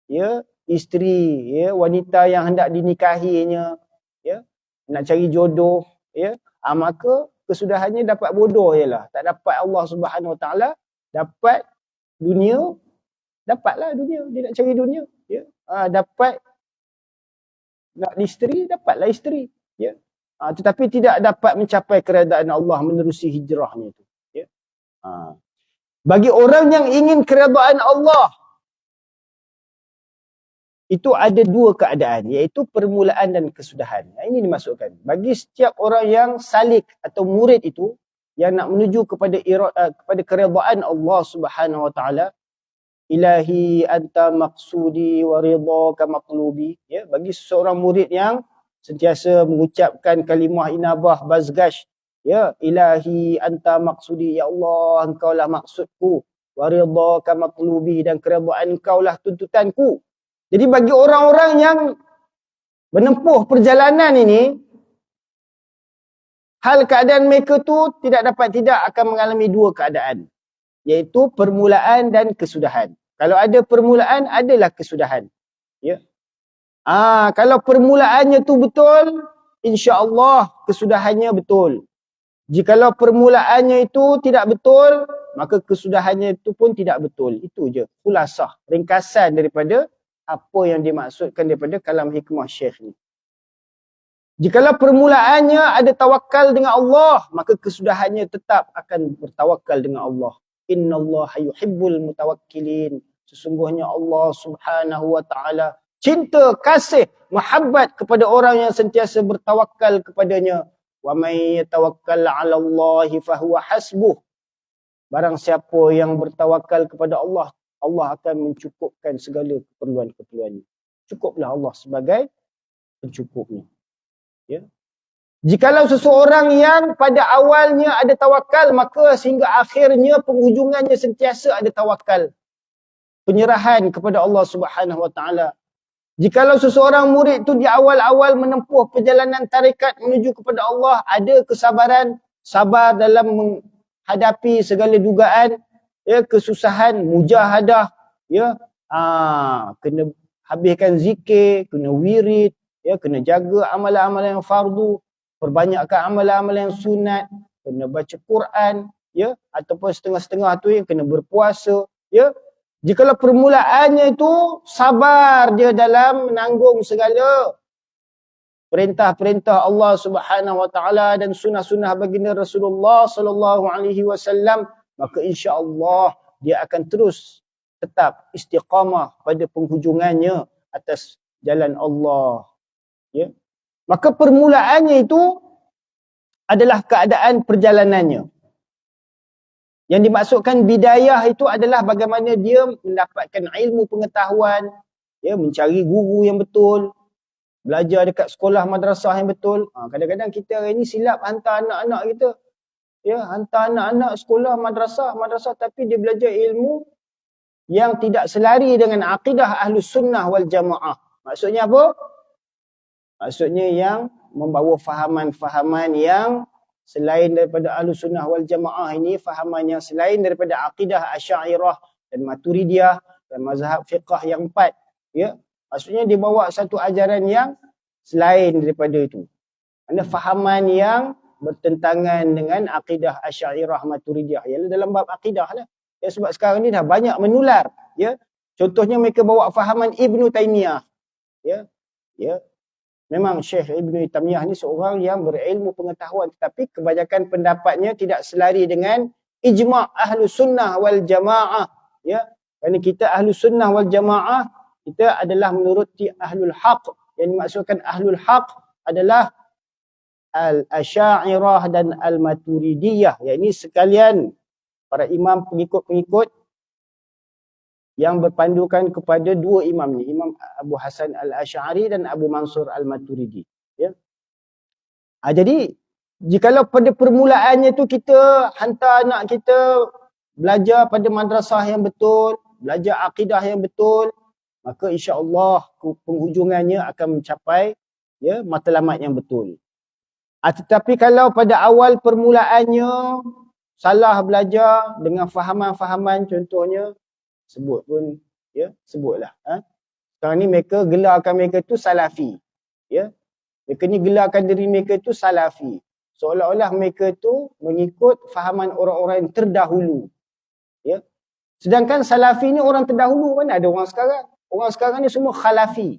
ya, isteri, ya, wanita yang hendak dinikahinya, ya, nak cari jodoh, ya, maka kesudahannya dapat bodoh jelah, tak dapat Allah Subhanahu wa taala, dapat dunia, dapatlah dunia, dia nak cari dunia, ya. Dapat nak isteri, dapatlah isteri, ya. Tetapi tidak dapat mencapai keredaan Allah menerusi hijrahnya itu, ya. Bagi orang yang ingin keredaan Allah, itu ada dua keadaan, iaitu permulaan dan kesudahan. Ini dimasukkan. Bagi setiap orang yang salik atau murid itu, yang nak menuju kepada keredaan Allah Subhanahu wa taala, Ilahi anta maqsudi wa ridhaka matlubi, ya, bagi seorang murid yang sentiasa mengucapkan kalimah inabah bazgash, ya, Ilahi anta maqsudi, ya Allah, engkaulah maksudku, wa ridhaka matlubi, dan keredaan engkaulah tuntutanku. Jadi bagi orang-orang yang menempuh perjalanan ini, hal keadaan mereka tu tidak akan mengalami dua keadaan, iaitu permulaan dan kesudahan. Kalau ada permulaan, adalah kesudahan, ya. Kalau permulaannya tu betul, insya-Allah kesudahannya betul. Jikalau permulaannya itu tidak betul, maka kesudahannya itu pun tidak betul. Itu je khulasah, ringkasan daripada apa yang dimaksudkan daripada kalam hikmah Syekh ni. Jikalau permulaannya ada tawakal dengan Allah, maka kesudahannya tetap akan bertawakal dengan Allah. Innallaha yuhibbul mutawakkilin. Sesungguhnya Allah Subhanahu wa taala cinta, kasih, mahabbat kepada orang yang sentiasa bertawakal kepadanya. Wa may yatawakkal 'ala Allahi fahuwa hasbuh. Barang siapa yang bertawakal kepada Allah, Allah akan mencukupkan segala keperluan-keperluannya. Cukuplah Allah sebagai pencukupnya, ya. Jikalau seseorang yang pada awalnya ada tawakal, maka sehingga akhirnya penghujungannya sentiasa ada tawakal, penyerahan kepada Allah Subhanahu wa taala. Jikalau seseorang murid tu di awal-awal menempuh perjalanan tarekat menuju kepada Allah, ada kesabaran, sabar dalam menghadapi segala dugaan, ya, kesusahan, mujahadah, ya, kena habiskan zikir, kena wirid, ya, kena jaga amalan-amalan yang fardu, perbanyakkan amalan-amalan yang sunat, kena baca Quran, ya, ataupun setengah-setengah tu yang kena berpuasa, ya. Jikalau permulaannya itu sabar dia dalam menanggung segala perintah-perintah Allah Subhanahu Wa Taala dan sunnah-sunnah baginda Rasulullah Sallallahu Alaihi Wasallam, maka insya-Allah dia akan terus tetap istiqamah pada penghujungannya atas jalan Allah, ya. Maka permulaannya itu adalah keadaan perjalanannya. Yang dimaksudkan bidayah itu adalah bagaimana dia mendapatkan ilmu pengetahuan, ya, mencari guru yang betul, belajar dekat sekolah madrasah yang betul. Kadang-kadang kita hari ni silap hantar anak-anak kita, ya, hantar anak-anak sekolah madrasah tapi dia belajar ilmu yang tidak selari dengan akidah Ahlus Sunnah wal Jamaah. Maksudnya apa? Maksudnya yang membawa fahaman-fahaman yang selain daripada Ahlus Sunnah wal Jamaah ini, fahaman yang selain daripada akidah Asy'ariyah dan Maturidiyah dan mazhab fiqh yang 4, ya. Maksudnya dia bawa satu ajaran yang selain daripada itu. Ada fahaman yang bertentangan dengan akidah Asy'ariyah Maturidiyah, ialah dalam bab akidah lah. Ya, sebab sekarang ni dah banyak menular, ya. Contohnya mereka bawa fahaman Ibnu Taimiyah, ya. Ya. Memang Syekh Ibnu Taimiyah ni seorang yang berilmu pengetahuan, tetapi kebanyakan pendapatnya tidak selari dengan ijma' Ahlus Sunnah wal Jamaah, ya. Kerana kita Ahlus Sunnah wal Jamaah, kita adalah menuruti Ahlul Haq. Yang dimaksudkan Ahlul Haq adalah Al-Asy'ariyah dan Al-Maturidiyah, yakni sekalian para imam pengikut-pengikut yang berpandukan kepada dua imam ni, Imam Abu Hasan Al-Asy'ari dan Abu Mansur Al-Maturidi, ya. Jadi jikalau pada permulaannya tu kita hantar anak kita belajar pada madrasah yang betul, belajar akidah yang betul, maka insya-Allah penghujungannya akan mencapai, ya, matlamat yang betul. Tetapi kalau pada awal permulaannya salah belajar dengan fahaman-fahaman, contohnya sebut pun, ya, sebutlah. Sekarang ni mereka gelarkan mereka tu salafi, ya. Mereka ni gelarkan diri mereka tu salafi, seolah-olah mereka tu mengikut fahaman orang-orang yang terdahulu, ya. Sedangkan salafi ni orang terdahulu mana ada orang sekarang. Orang sekarang ni semua khalafi,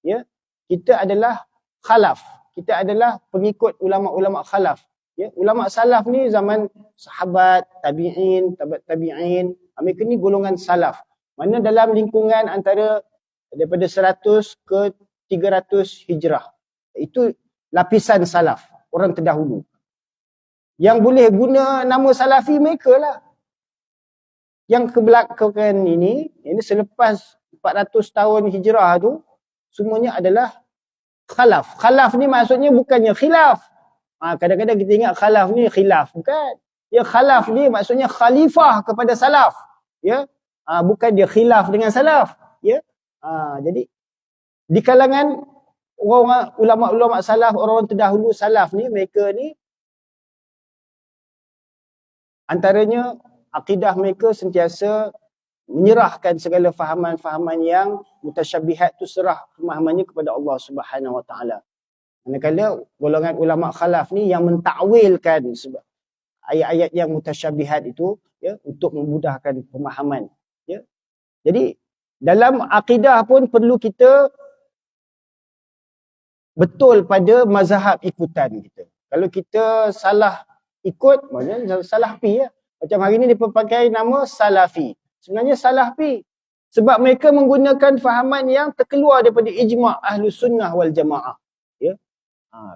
ya. Kita adalah khalaf, kita adalah pengikut ulama-ulama khalaf, ya. Ulama salaf ni zaman sahabat, tabi'in, tabi'in, mereka ni golongan salaf. Mana dalam lingkungan antara daripada 100 ke 300 hijrah. Itu lapisan salaf, orang terdahulu. Yang boleh guna nama salafi mereka lah. Yang kebelakangan ini selepas 400 tahun hijrah tu, semuanya adalah khalaf. Khalaf ni maksudnya bukannya khilaf. Kadang-kadang kita ingat khalaf ni khilaf. Bukan. Ya, khalaf ni maksudnya khalifah kepada salaf. Ya. Bukan dia khilaf dengan salaf. Ya. Jadi di kalangan orang ulama-ulama salaf, orang terdahulu salaf ni, mereka ni antaranya akidah mereka sentiasa menyerahkan segala fahaman-fahaman yang mutasyabihat tu, serah pemahamannya kepada Allah Subhanahu Wa Taala. Manakala golongan ulama khalaf ni yang mentakwilkan sebab ayat-ayat yang mutasyabihat itu, ya, untuk memudahkan pemahaman, ya. Jadi dalam akidah pun perlu kita betul pada mazhab ikutan kita. Kalau kita salah ikut, maknanya salah pi, ya. Macam hari ni dia pakai nama salafi. Sebenarnya salah pi. Sebab mereka menggunakan fahaman yang terkeluar daripada ijma' Ahlus Sunnah wal Jamaah, ya.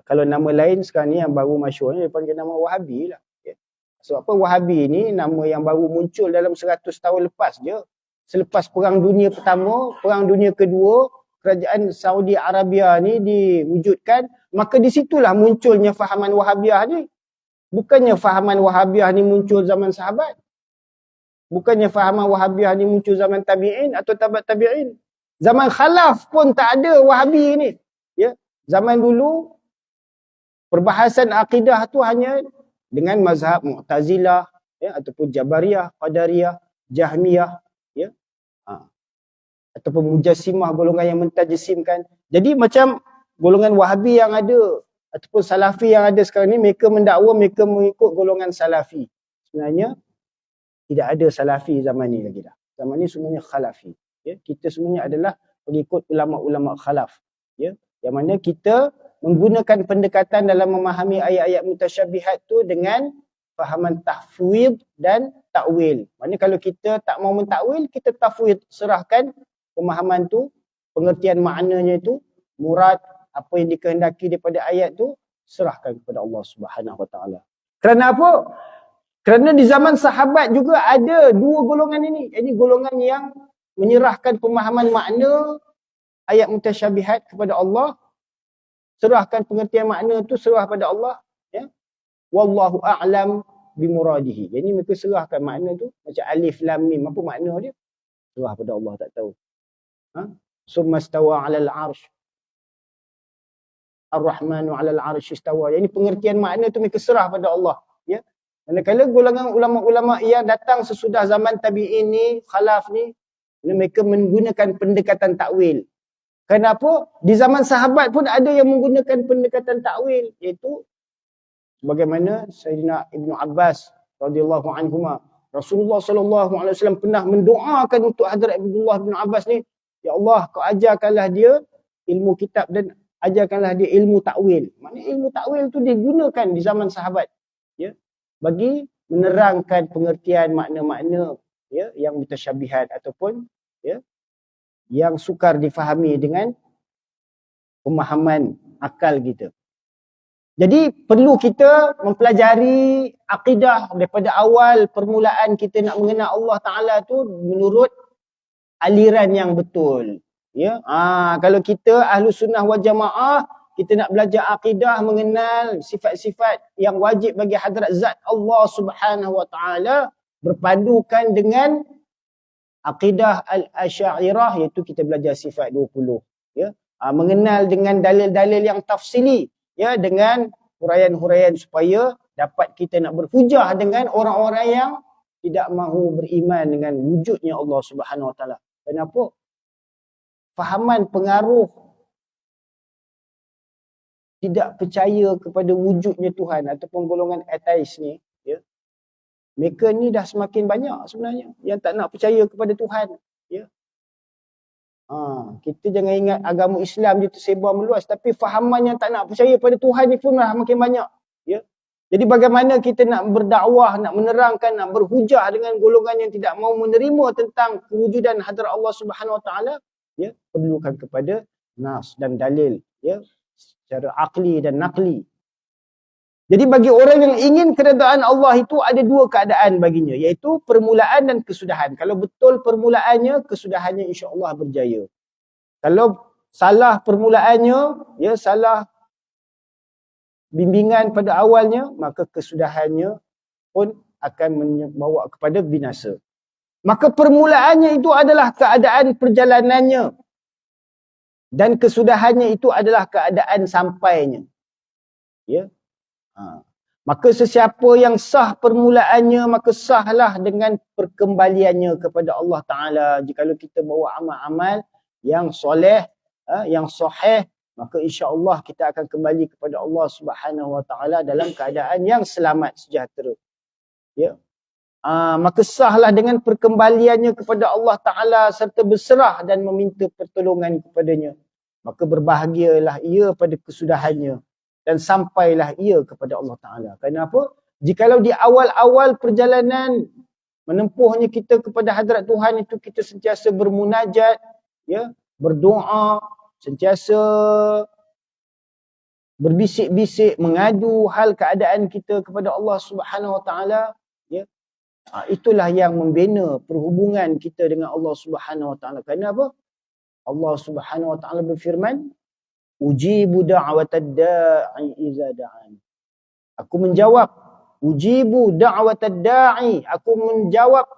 Kalau nama lain sekarang ni yang baru masyhur ni dia panggil nama Wahabi lah, ya. Sebab apa? Wahabi ni nama yang baru muncul dalam 100 tahun lepas je. Selepas Perang Dunia Pertama, Perang Dunia Kedua, kerajaan Saudi Arabia ni diwujudkan, maka di situlah munculnya fahaman Wahabiyah ni. Bukannya fahaman Wahabiyah ni muncul zaman sahabat. Bukannya fahaman Wahabiyah ni muncul zaman tabi'in atau tabi'in. Zaman khalaf pun tak ada Wahabi ni. Ya, zaman dulu perbahasan akidah tu hanya dengan mazhab Mu'tazilah, ya, ataupun Jabariyah, Qadariyah, Jahmiyah, ya. Ataupun Mujassimah, golongan yang mentajsimkan. Jadi macam golongan Wahabi yang ada ataupun Salafi yang ada sekarang ni, mereka mendakwa mereka mengikut golongan Salafi. Sebenarnya tidak ada Salafi zaman ni lagi dah. Zaman ni semuanya Khalafi. Ya, kita semuanya adalah pengikut ulama-ulama Khalaf. Ya, yang mana kita menggunakan pendekatan dalam memahami ayat-ayat mutasyabihat tu dengan fahaman tahfidz dan takwil. Maknanya kalau kita tak mau mentakwil, kita tahfidz, serahkan pemahaman tu, pengertian maknanya itu, murad apa yang dikehendaki daripada ayat tu, serahkan kepada Allah Subhanahu Wa Taala. Kerana apa? Kerana di zaman sahabat juga ada dua golongan ini. Ini golongan yang menyerahkan pemahaman makna ayat mutasyabihat kepada Allah, serahkan pengertian makna tu, serah pada Allah, ya. Wallahu a'lam bimuradihi. Jadi mereka serahkan makna tu macam alif lam mim, apa makna dia? Serah pada Allah, tak tahu. Summa stawa 'alal 'arsy. Ar-Rahmanu 'alal 'arsy istawa. Jadi pengertian makna tu mereka serah pada Allah, ya. Manakala golongan ulama-ulama yang datang sesudah zaman tabi'in ni, khalaf ni, mereka menggunakan pendekatan takwil. Kenapa? Di zaman sahabat pun ada yang menggunakan pendekatan takwil, iaitu sebagaimana Sayyidina Ibnu Abbas radhiyallahu anhuma, Rasulullah sallallahu alaihi wasallam pernah mendoakan untuk Hadrat Abdullah bin Abbas ni, ya Allah, kau ajarkanlah dia ilmu kitab dan ajarkanlah dia ilmu takwil. Maknanya ilmu takwil tu digunakan di zaman sahabat, ya, bagi menerangkan pengertian makna-makna, ya, yang mutasyabihat ataupun, ya, yang sukar difahami dengan pemahaman akal kita. Jadi perlu kita mempelajari akidah daripada awal permulaan kita nak mengenal Allah Ta'ala tu menurut aliran yang betul. Ya, kalau kita ahlu sunnah wal jamaah, kita nak belajar akidah, mengenal sifat-sifat yang wajib bagi hadrat zat Allah Subhanahu Wa Ta'ala, berpadukan dengan akidah al-Asy'ariyah, iaitu kita belajar sifat 20. Ya, mengenal dengan dalil-dalil yang tafsili, ya, dengan huraian-huraian supaya dapat kita nak berhujah dengan orang-orang yang tidak mahu beriman dengan wujudnya Allah Subhanahu Wa Ta'ala. Kenapa? Fahaman pengaruh tidak percaya kepada wujudnya Tuhan ataupun golongan ateis ni, ya, mereka ni dah semakin banyak sebenarnya yang tak nak percaya kepada Tuhan, ya. Kita jangan ingat agama Islam dia tersebar meluas, tapi fahaman yang tak nak percaya pada Tuhan ni pun dah makin banyak, ya. Jadi bagaimana kita nak berdakwah, nak menerangkan, nak berhujah dengan golongan yang tidak mahu menerima tentang kewujudan hadrat Allah Subhanahu Wa Ta'ala, ya, perlukan kepada nas dan dalil, ya, secara akli dan nakli. Jadi bagi orang yang ingin keredaan Allah itu ada dua keadaan baginya, iaitu permulaan dan kesudahan. Kalau betul permulaannya, kesudahannya insya-Allah berjaya. Kalau salah permulaannya, ya, salah bimbingan pada awalnya, maka kesudahannya pun akan membawa kepada binasa. Maka permulaannya itu adalah keadaan perjalanannya, dan kesudahannya itu adalah keadaan sampainya, ya. Maka sesiapa yang sah permulaannya, maka sahlah dengan perkembaliannya kepada Allah Ta'ala. Jikalau kita bawa amal-amal yang soleh, yang sahih, maka insya-Allah kita akan kembali kepada Allah Subhanahu Wa Ta'ala dalam keadaan yang selamat sejahtera, ya. Maka sahlah dengan perkembaliannya kepada Allah Ta'ala serta berserah dan meminta pertolongan kepadanya. Maka berbahagialah ia pada kesudahannya dan sampailah ia kepada Allah Ta'ala. Kenapa? Jikalau di awal-awal perjalanan menempuhnya kita kepada hadrat Tuhan itu, kita sentiasa bermunajat, ya, berdoa, sentiasa berbisik-bisik, mengadu hal keadaan kita kepada Allah Subhanahu Wa Ta'ala, ya, itulah yang membina perhubungan kita dengan Allah Subhanahu Wa Ta'ala. Kenapa? Allah Subhanahu Wa Ta'ala berfirman, ujibu da'watad da'i iza da'an. Aku menjawab, ujibu da'watad da'i, aku menjawab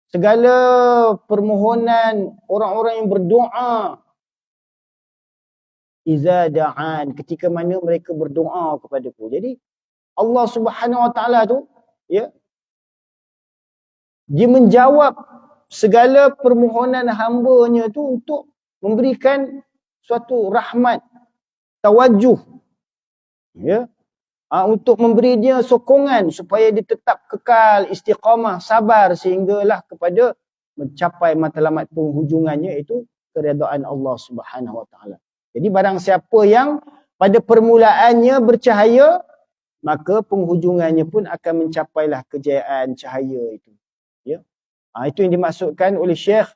segala permohonan orang-orang yang berdoa, iza da'an, ketika mana mereka berdoa kepadaku. Jadi Allah Subhanahu Wa Taala tu, ya, dia menjawab segala permohonan hamba-Nya tu untuk memberikan suatu rahmat, tawajuh, ya, untuk memberi dia sokongan supaya dia tetap kekal istiqamah, sabar sehinggalah kepada mencapai matlamat penghujungannya, iaitu keredaan Allah Subhanahu Wa Taala. Jadi barang siapa yang pada permulaannya bercahaya, maka penghujungannya pun akan mencapailah kejayaan cahaya itu. Ya. Itu yang dimaksudkan oleh Syekh,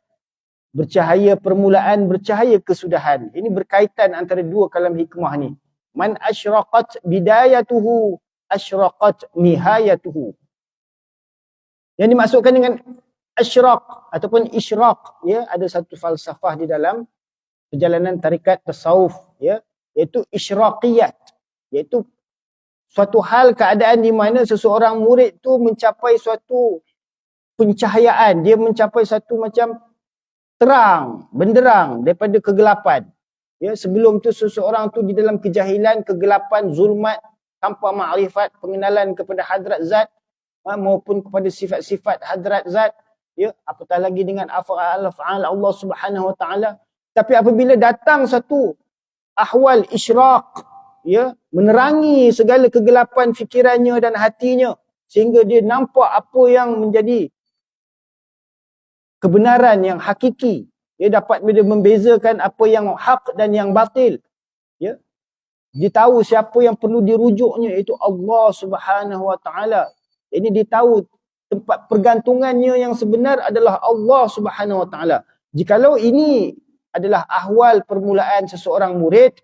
bercahaya permulaan, bercahaya kesudahan. Ini berkaitan antara dua kalam hikmah ni. Man asyraqat bidayatuhu asyraqat nihayatuhu. Yang dimaksudkan dengan asyraq ataupun isyraq, ya, ada satu falsafah di dalam perjalanan tarikat tasawuf, ya, iaitu isyraqiyat, iaitu suatu hal keadaan di mana seseorang murid tu mencapai suatu pencahayaan, dia mencapai satu macam terang, benderang daripada kegelapan. Ya, sebelum tu seseorang tu di dalam kejahilan, kegelapan, zulmat, tanpa makrifat, pengenalan kepada hadrat zat, maupun kepada sifat-sifat hadrat zat, ya, apatah lagi dengan af'al Allah Subhanahu Wa Taala. Tapi apabila datang satu ahwal isyraq, ya, menerangi segala kegelapan fikirannya dan hatinya, sehingga dia nampak apa yang menjadi kebenaran yang hakiki. Dia dapat membezakan apa yang hak dan yang batil. Ya. Dia tahu siapa yang perlu dirujuknya, iaitu Allah Subhanahu Wa Taala. Ini dia tahu tempat pergantungannya yang sebenar adalah Allah Subhanahu Wa Taala. Jikalau ini adalah ahwal permulaan seseorang murid,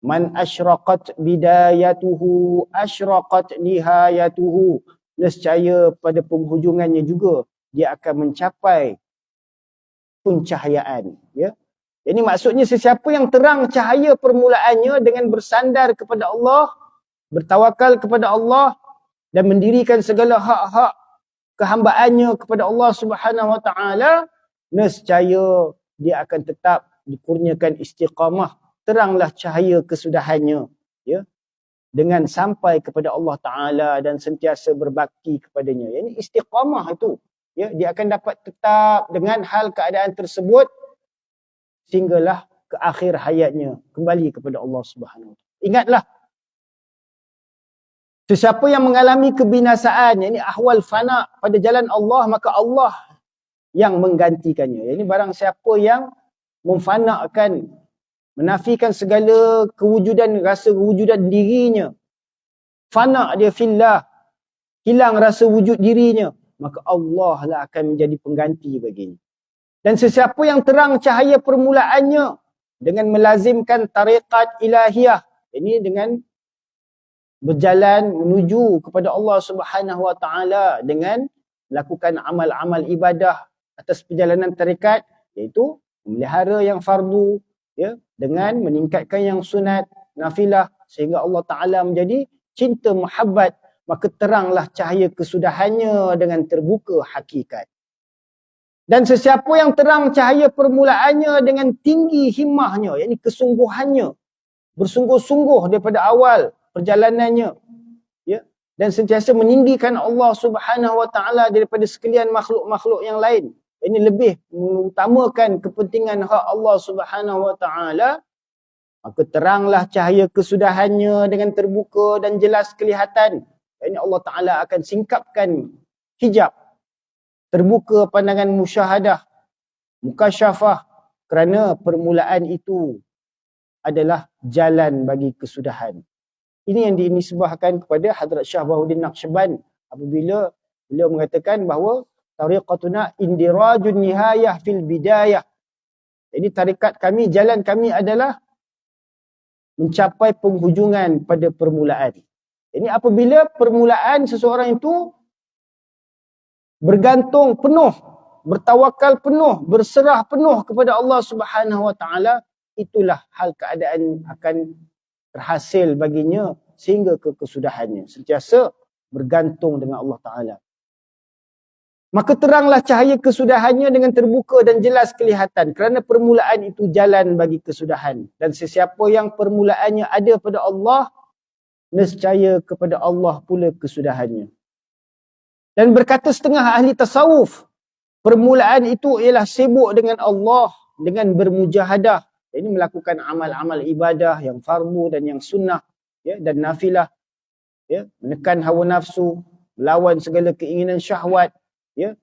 man asyraqat bidayatuhu asyraqat nihayatuhu, nescaya pada penghujungannya juga dia akan mencapai pencahayaan, ya. Jadi maksudnya sesiapa yang terang cahaya permulaannya dengan bersandar kepada Allah, bertawakal kepada Allah dan mendirikan segala hak-hak kehambaannya kepada Allah Subhanahu Wa Taala, nescaya dia akan tetap dikurniakan istiqamah, teranglah cahaya kesudahannya, ya, dengan sampai kepada Allah Taala dan sentiasa berbakti kepadanya. Ini istiqamah itu, ya, dia akan dapat tetap dengan hal keadaan tersebut sehinggalah ke akhir hayatnya kembali kepada Allah Subhanahu Wa Taala. Ingatlah, sesiapa yang mengalami kebinasaan, yakni ahwal fana pada jalan Allah, maka Allah yang menggantikannya. Ini barang siapa yang memfanakan, menafikan segala kewujudan, rasa kewujudan dirinya, fana dia fillah, hilang rasa wujud dirinya, maka Allah lah akan menjadi pengganti baginya. Dan sesiapa yang terang cahaya permulaannya dengan melazimkan tariqat ilahiyah, ini dengan berjalan menuju kepada Allah Subhanahu Wa Taala dengan melakukan amal-amal ibadah atas perjalanan tarikat, iaitu memelihara yang fardu, ya, dengan meningkatkan yang sunat, nafilah, sehingga Allah Ta'ala menjadi cinta muhabbat, maka teranglah cahaya kesudahannya dengan terbuka hakikat. Dan sesiapa yang terang cahaya permulaannya dengan tinggi himmahnya, yakni kesungguhannya, bersungguh-sungguh daripada awal perjalanannya, ya, dan sentiasa meninggikan Allah Subhanahu Wa Taala daripada sekalian makhluk-makhluk yang lain. Ini lebih mengutamakan kepentingan hak Allah Subhanahu Wa Taala, maka teranglah cahaya kesudahannya dengan terbuka dan jelas kelihatan. Ini Allah Ta'ala akan singkapkan hijab, terbuka pandangan musyahadah, mukasyafah, kerana permulaan itu adalah jalan bagi kesudahan. Ini yang dinisbahkan kepada Hadrat Shah Bahuddin Naqsyaband apabila beliau mengatakan bahawa tariqatuna indirajun nihayah fil bidayah. Jadi tarikat kami, jalan kami adalah mencapai penghujungan pada permulaan. Ini apabila permulaan seseorang itu bergantung penuh, bertawakal penuh, berserah penuh kepada Allah Subhanahu Wa Taala, itulah hal keadaan akan terhasil baginya sehingga ke kesudahannya, sentiasa bergantung dengan Allah Taala. Maka teranglah cahaya kesudahannya dengan terbuka dan jelas kelihatan. Kerana permulaan itu jalan bagi kesudahan. Dan sesiapa yang permulaannya ada pada Allah, nescaya kepada Allah pula kesudahannya. Dan berkata setengah ahli tasawuf, permulaan itu ialah sibuk dengan Allah, dengan bermujahadah. Ini melakukan amal-amal ibadah yang fardu dan yang sunnah, ya, dan nafilah, ya, menekan hawa nafsu, melawan segala keinginan syahwat, ya,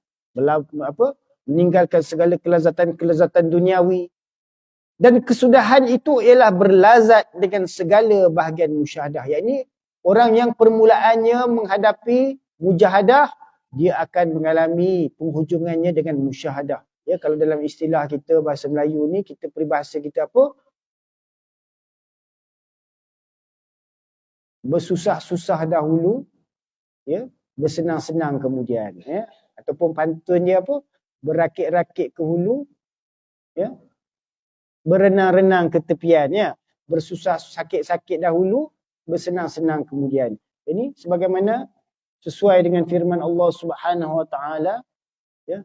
meninggalkan segala kelazatan-kelazatan duniawi. Dan kesudahan itu ialah berlazat dengan segala bahagian musyahadah. Yakni orang yang permulaannya menghadapi mujahadah, dia akan mengalami penghujungannya dengan musyahadah. Ya, kalau dalam istilah kita bahasa Melayu ni, kita peribahasa kita apa? Bersusah-susah dahulu, ya, bersenang-senang kemudian, ya. Ataupun pantun dia apa? Berakit-rakit ke hulu, ya, berenang-renang ke tepian, ya. Bersusah sakit-sakit dahulu, bersenang-senang kemudian. Ini sebagaimana sesuai dengan firman Allah Subhanahu wa taala, ya,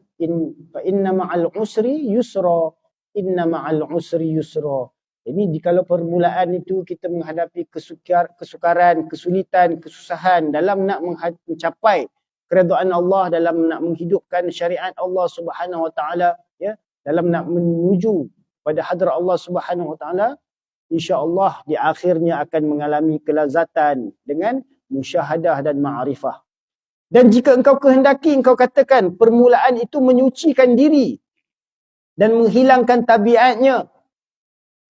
fa inna ma'al usri yusra, inna ma'al usri yusra. Ini kalau permulaan itu kita menghadapi kesukaran, kesulitan, kesusahan dalam nak mencapai keredaan Allah, dalam nak menghidupkan syariat Allah Subhanahu wa taala, ya, dalam nak menuju pada hadrat Allah Subhanahu wa taala, insya-Allah di akhirnya akan mengalami kelazatan dengan musyahadah dan ma'rifah. Dan jika engkau kehendaki, engkau katakan permulaan itu menyucikan diri dan menghilangkan tabiatnya.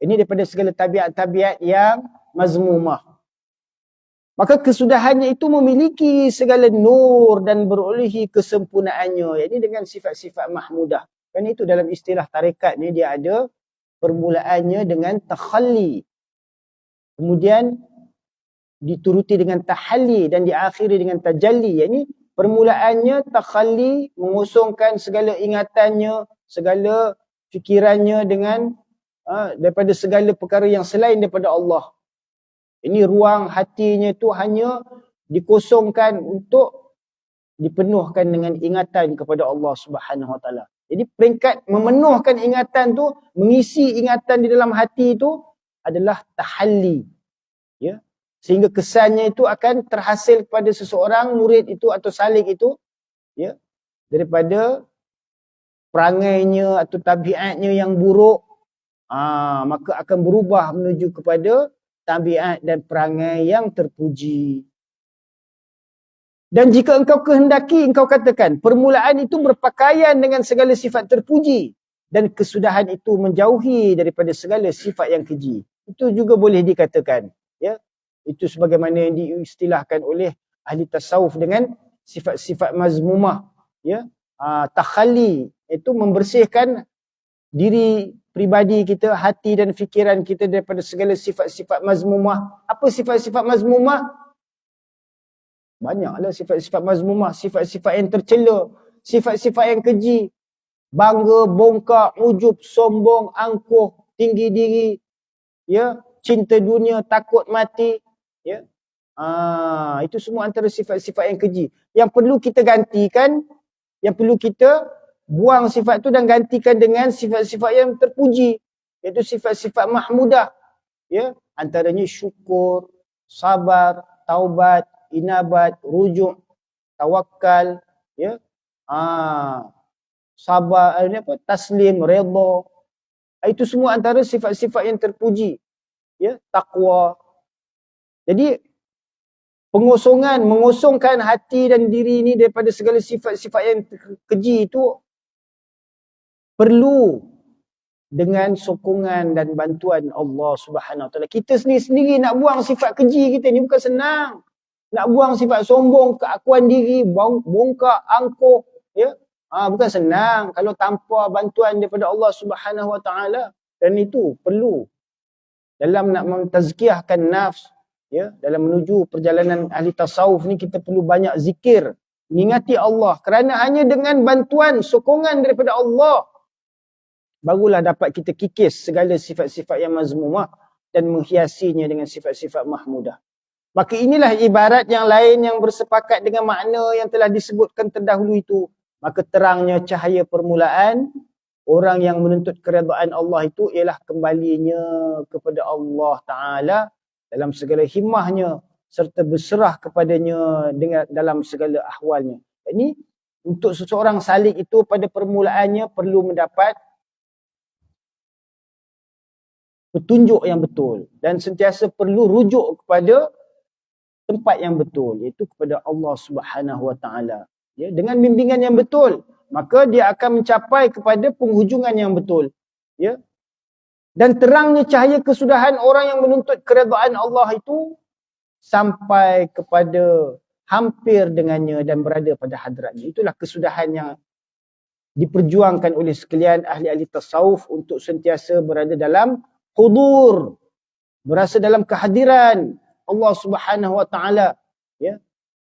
Ini daripada segala tabiat-tabiat yang mazmumah. Maka kesudahannya itu memiliki segala nur dan berolehi kesempurnaannya. Ini dengan sifat-sifat mahmudah. Kan itu dalam istilah tarekat ni dia ada permulaannya dengan takhalli. Kemudian dituruti dengan tahalli dan diakhiri dengan tajalli. Yakni permulaannya takhalli, mengosongkan segala ingatannya, segala fikirannya dengan daripada segala perkara yang selain daripada Allah. Ini ruang hatinya itu hanya dikosongkan untuk dipenuhkan dengan ingatan kepada Allah Subhanahu wa taala. Jadi peringkat memenuhkan ingatan tu, mengisi ingatan di dalam hati itu adalah tahalli. Ya. Sehingga kesannya itu akan terhasil kepada seseorang murid itu atau salik itu, ya, daripada perangainya atau tabiatnya yang buruk, maka akan berubah menuju kepada tabiat dan perangai yang terpuji. Dan jika engkau kehendaki, engkau katakan permulaan itu berpakaian dengan segala sifat terpuji dan kesudahan itu menjauhi daripada segala sifat yang keji. Itu juga boleh dikatakan, ya. Itu sebagaimana yang diistilahkan oleh ahli tasawuf dengan sifat-sifat mazmumah, ya. Takhalli itu membersihkan diri pribadi kita, hati dan fikiran kita daripada segala sifat-sifat mazmumah. Apa sifat-sifat mazmumah? Banyaklah sifat-sifat mazmumah, sifat-sifat yang tercela, sifat-sifat yang keji, bangga, bongkak, ujub, sombong, angkuh, tinggi diri, ya, cinta dunia, takut mati, ya. Itu semua antara sifat-sifat yang keji. Yang perlu kita gantikan, yang perlu kita buang sifat tu dan gantikan dengan sifat-sifat yang terpuji, iaitu sifat-sifat mahmudah, ya. Antaranya syukur, sabar, taubat, inabat, rujuk, tawakal, ya. Sabar, taslim, redha. Itu semua antara sifat-sifat yang terpuji, ya. Taqwa. Jadi mengosongkan hati dan diri ini daripada segala sifat-sifat yang keji itu perlu dengan sokongan dan bantuan Allah Subhanahu Wa Taala. Kita sendiri-sendiri nak buang sifat keji kita ni bukan senang. Nak buang sifat sombong, keakuan diri, bongkak, angkuh, ya. Bukan senang kalau tanpa bantuan daripada Allah Subhanahu Wa Taala. Dan itu perlu dalam nak mentazkiyahkan nafs, ya, dalam menuju perjalanan ahli tasawuf ni kita perlu banyak zikir, mengingati Allah, kerana hanya dengan bantuan sokongan daripada Allah barulah dapat kita kikis segala sifat-sifat yang mazmumah dan menghiasinya dengan sifat-sifat mahmudah. Maka inilah ibarat yang lain yang bersepakat dengan makna yang telah disebutkan terdahulu itu. maka terangnya cahaya permulaan orang yang menuntut keredaan Allah itu ialah kembalinya kepada Allah Ta'ala dalam segala himmahnya serta berserah kepadanya dengan dalam segala ahwalnya. Ini untuk seseorang salik itu pada permulaannya perlu mendapat petunjuk yang betul dan sentiasa perlu rujuk kepada tempat yang betul, iaitu kepada Allah Subhanahu Wa Taala. Ya, dengan bimbingan yang betul, maka dia akan mencapai kepada penghujungan yang betul. Ya. Dan terangnya cahaya kesudahan orang yang menuntut keredaan Allah itu sampai kepada hampir dengannya dan berada pada hadratnya. Itulah kesudahan yang diperjuangkan oleh sekalian ahli-ahli tasawuf untuk sentiasa berada dalam hudur, berasa dalam kehadiran Allah Subhanahu Wa Taala, ya.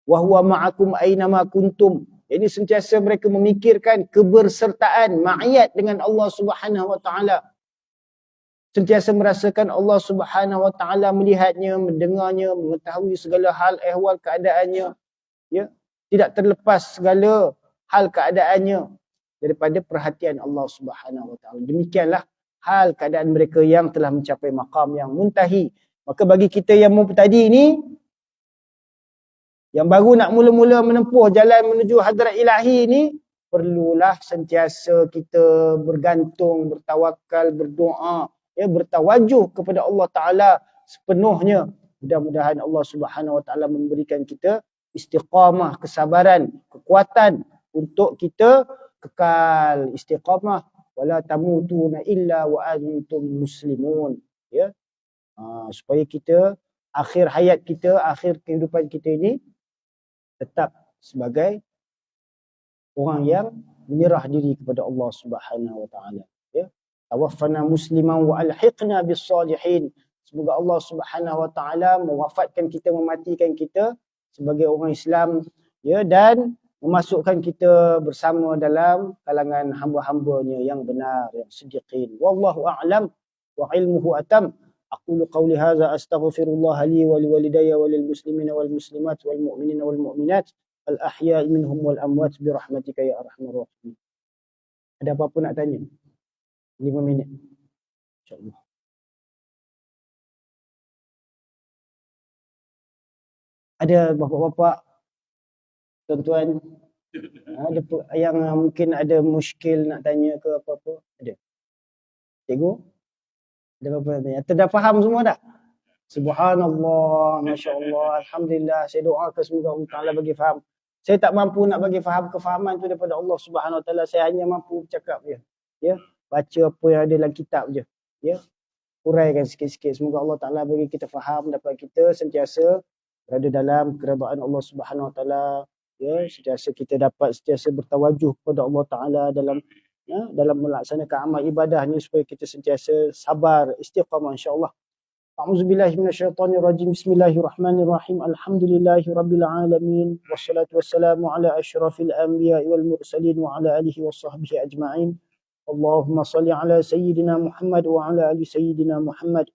Wa huwa ma'akum aina ma kuntum. Ini sentiasa mereka memikirkan kebersertaan, ma'iyat dengan Allah Subhanahu Wa Taala. Sentiasa merasakan Allah Subhanahu Wa Taala melihatnya, mendengarnya, mengetahui segala hal ehwal keadaannya, ya. Tidak terlepas segala hal keadaannya daripada perhatian Allah Subhanahu Wa Taala. Demikianlah hal keadaan mereka yang telah mencapai maqam yang muntahi. Maka bagi kita yang mubtadi ni, yang baru nak mula-mula menempuh jalan menuju hadrat ilahi ni, perlulah sentiasa kita bergantung, bertawakal, berdoa, ya, bertawajuh kepada Allah Ta'ala sepenuhnya. Mudah-mudahan Allah Subhanahu Wa Ta'ala memberikan kita istiqamah, kesabaran, kekuatan untuk kita kekal istiqamah. Wala tamutuna illa wa antum muslimun. Ya. Supaya kita, akhir hayat kita, akhir kehidupan kita ini tetap sebagai orang yang menyerah diri kepada Allah Subhanahu Wa Taala. Ya. Tawaffana musliman wa alhiqna bis salihin. Semoga Allah Subhanahu Wa Taala mewafatkan kita, mematikan kita sebagai orang Islam, ya, dan memasukkan kita bersama dalam kalangan hamba-hambanya yang benar, yang siddiqin. Wallahu a'lam wa ilmuhu atam. أقول قولي هذا أستغفر الله لي ولوالدي وللمسلمين والمسلمات والمؤمنين والمؤمنات الأحياء منهم والأموات برحمتك يا أرحم الراحمين. Ada apa-apa nak tanya? 5 minit. InsyaAllah. Ada bapak-bapak, tuan-tuan, ada yang mungkin ada muskil nak tanya ke apa-apa? Ada? Cikgu? Ada apa-apa nak tanya? Atau dah faham semua dah? Subhanallah, Masya Allah, Alhamdulillah. Saya doakan semoga Allah Ta'ala bagi faham. Saya tak mampu nak bagi faham, kefahaman tu daripada Allah Subhanahu Wa Ta'ala. Saya hanya mampu bercakap je. Ya? Baca apa yang ada dalam kitab je. Ya? Huraikan sikit-sikit. Semoga Allah Ta'ala bagi kita faham, dapat kita sentiasa berada dalam keredaan Allah Subhanahu Wa Ta'ala. Ya? Sentiasa kita dapat sentiasa bertawajuh kepada Allah Ta'ala dalam, ya, dalam melaksanakan amal ibadah ni supaya kita sentiasa sabar, istiqamah, insya-Allah. A'udzubillahi minasyaitonirrajim. Bismillahirrahmanirrahim. Alhamdulillahi rabbil alamin. Wassalatu wassalamu ala asyrafil anbiya'i wal mursalin wa ala alihi washabbihi ajma'in. Allahumma salli ala sayyidina Muhammad wa ala ali sayyidina Muhammad.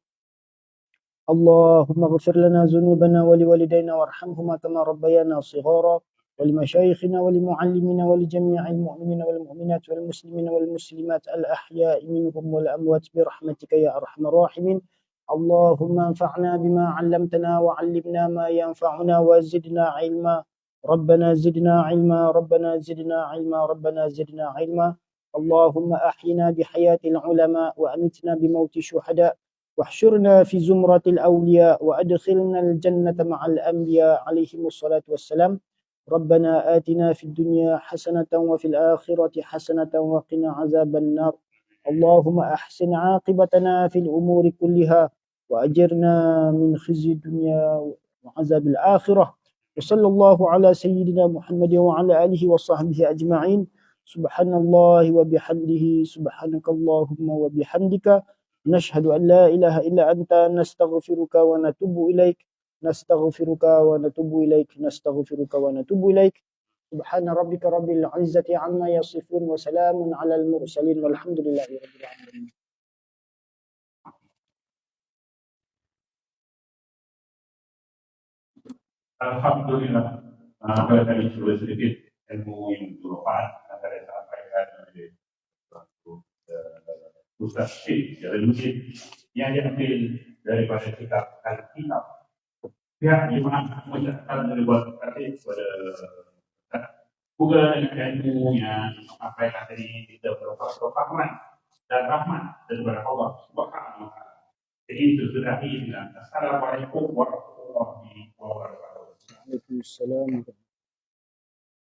Allahumma ighfir lana dhunubana wa liwalidayna warhamhuma kama rabbayana shighara. ولمشايخنا ولمعلمنا ولجميع المؤمنين والمؤمنات والمسلمين والمسلمات الأحياء منهم والأموات برحمتك يا أرحم الراحمين. اللهم انفعنا بما علمتنا وعلمنا ما ينفعنا وزدنا علما. ربنا زدنا علما، ربنا زدنا علما، ربنا زدنا علما. اللهم أحينا بحياة العلماء وأمتنا بموت الشهداء واحشرنا في زمرة الأولياء وأدخلنا الجنة مع الأنبياء عليهم الصلاة والسلام. ربنا آتنا في الدنيا حسنة وفي الآخرة حسنة وقنا عذاب النار. اللهم أحسن عاقبتنا في الأمور كلها وأجرنا من خزي الدنيا وعذاب الآخرة. وصلى الله على سيدنا محمد وعلى آله وصحبه أجمعين. سبحان الله وبحمده، سبحانك اللهم وبحمدك، نشهد أن لا إله إلا أنت، نستغفرك ونتوب إليك، نستغفرك ونتوب إليك، نستغفرك ونتوب إليك. سبحان ربك رب العزة عما يصفون وسلام على المرسلين والحمد لله رب العالمين. Alhamdulillah. Kalau tadi sudah sedikit ilmu yang bermanfaat. saya sampaikan oleh Ustaz Syed dari Masjid yang diambil daripada kitab Al-Kitab. Pihak jemaah mengucapkan ribuan terima kasih kepada Bukan ilmu yang sampaikan tadi kita berfahman dan rahmat daripada Allah Subhanahu wa Ta'ala. Jadi itu sudah ini. Assalamualaikum warahmatullahi wabarakatuh. Waalaikumsalam.